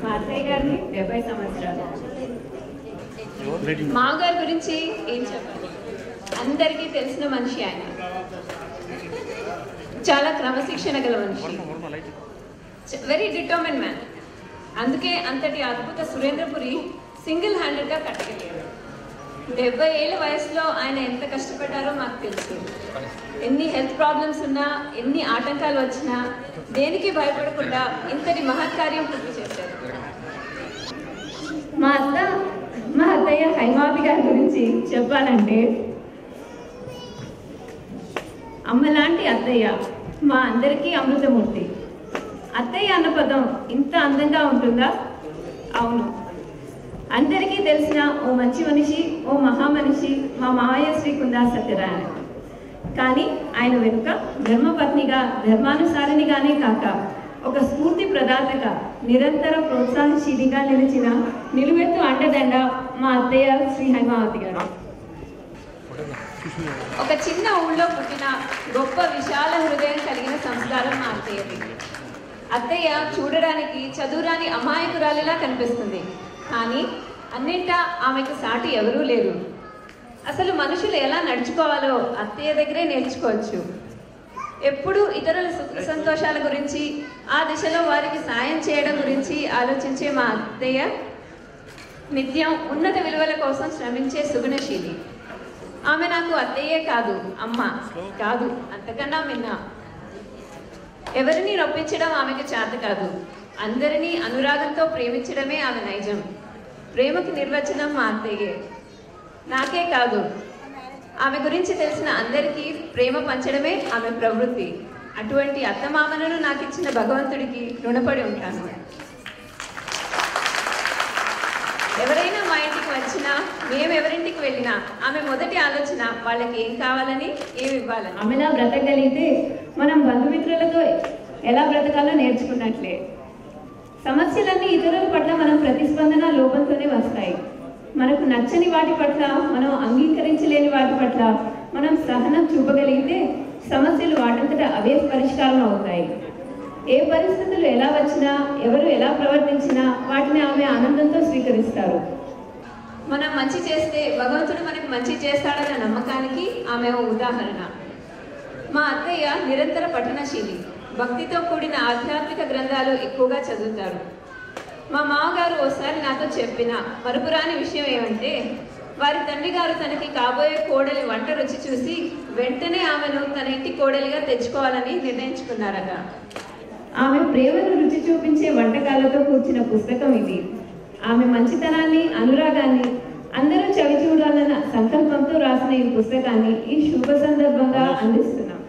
మా అత్తయ్య గారిని 70 సంవత్సరాలు. మామగారి గురించి ఏం చెప్పాలి, అందరికీ తెలిసిన మనిషి ఆయన. చాలా క్రమశిక్షణ గల మనిషి, వెరీ డిటర్మిన్ మ్యాన్. అందుకే అంతటి అద్భుత సురేంద్రపురి సింగిల్ హ్యాండెడ్గా కట్టగలిగారు. 70 ఏళ్ళ వయసులో ఆయన ఎంత కష్టపడ్డారో మాకు తెలుసు. ఎన్ని హెల్త్ ప్రాబ్లమ్స్ ఉన్నా, ఎన్ని ఆటంకాలు వచ్చినా దేనికి భయపడకుండా ఇంతటి మహత్కార్యం పూర్తి చేశారు. మా అత్తయ్య హైమావతి గారి గురించి చెప్పాలంటే, అమ్మలాంటి అత్తయ్య మా అందరికీ అమృతమూర్తి. అత్తయ్య అన్న పదం ఇంత అందంగా ఉంటుందా? అవును, అందరికీ తెలిసిన ఓ మంచి మనిషి, ఓ మహామనిషి మా మావయ్య శ్రీ కుందా సత్యనారాయణ. కానీ ఆయన వెనుక ధర్మపత్నిగా, ధర్మానుసారినిగానే కాక ఒక స్ఫూర్తి ప్రదాతగా, నిరంతర ప్రోత్సాహశీలిగా నిలిచిన నిలువెత్తు అండదండ మా అత్తయ్య శ్రీ హైమావతి గారు. ఒక చిన్న ఊళ్ళో పుట్టిన గొప్ప విశాల హృదయం కలిగిన సంస్కారం మా అత్తయ్యది. అత్తయ్య చూడడానికి చదువురాని అమాయకురాలిలా కనిపిస్తుంది, కానీ అన్నింటా ఆమెకు సాటి ఎవరూ లేరు. అసలు మనుషులు ఎలా నడుచుకోవాలో అత్తయ్య దగ్గరే నేర్చుకోవచ్చు. ఎప్పుడూ ఇతరుల సుఖ సంతోషాల గురించి, ఆ దిశలో వారికి సాయం చేయడం గురించి ఆలోచించే మా అత్తయ్య నిత్యం ఉన్నత విలువల కోసం శ్రమించే సుగుణశీలి. ఆమె నాకు అత్తయ్యే కాదు, అమ్మ కాదు, అంతకన్నా మిన్న. ఎవరిని రొప్పించడం ఆమెకు చేత కాదు, అందరినీ అనురాగంతో ప్రేమించడమే ఆమె నైజం. ప్రేమకు నిర్వచనం మా అత్తయ్యే. నాకే కాదు, ఆమె గురించి తెలిసిన అందరికీ ప్రేమ పంచడమే ఆమె ప్రవృత్తి. అటువంటి అత్తమామలను నాకు ఇచ్చిన భగవంతుడికి రుణపడి ఉంటాను. ఎవరైనా మా ఇంటికి వచ్చినా, మేమెవరింటికి వెళ్ళినా ఆమె మొదటి ఆలోచన వాళ్ళకి ఏం కావాలని, ఏమి ఇవ్వాలని. ఆమెలా బ్రతకగలిగితే మనం బంధుమిత్రులతో ఎలా బ్రతకాలో నేర్చుకున్నట్లే. సమస్యలన్నీ ఇతరుల పట్ల మనం ప్రతిస్పందన లోపంతోనే వస్తాయి. మనకు నచ్చని వాటి పట్ల, మనం అంగీకరించలేని వాటి పట్ల మనం సహనం చూపగలిగితే సమస్యలు వాటంతటా అవే పరిష్కారం అవుతాయి. ఏ పరిస్థితులు ఎలా వచ్చినా, ఎవరు ఎలా ప్రవర్తించినా వాటిని ఆమె ఆనందంతో స్వీకరిస్తారు. మనం మంచి చేస్తే భగవంతుడు మనకు మంచి చేస్తాడన్న నమ్మకానికి ఆమె ఓ ఉదాహరణ. మా అత్తయ్య నిరంతర పఠనశీలి, భక్తితో కూడిన ఆధ్యాత్మిక గ్రంథాలు ఎక్కువగా చదువుతారు. మా మామగారు ఓసారి నాతో చెప్పిన మరుపురాని విషయం ఏమంటే, వారి తండ్రి గారు తనకి కాబోయే కోడలి వంట రుచి చూసి వెంటనే ఆమెను తన ఇంటి కోడలిగా తెచ్చుకోవాలని నిర్ణయించుకున్నారట. ఆమె ప్రేమను రుచి చూపించే వంటకాలతో కూర్చిన పుస్తకం ఇది. ఆమె మంచితనాన్ని, అనురాగాన్ని అందరూ చవి చూడాలన్న సంకల్పంతో రాసిన ఈ పుస్తకాన్ని ఈ శుభ సందర్భంగా అందిస్తున్నాం.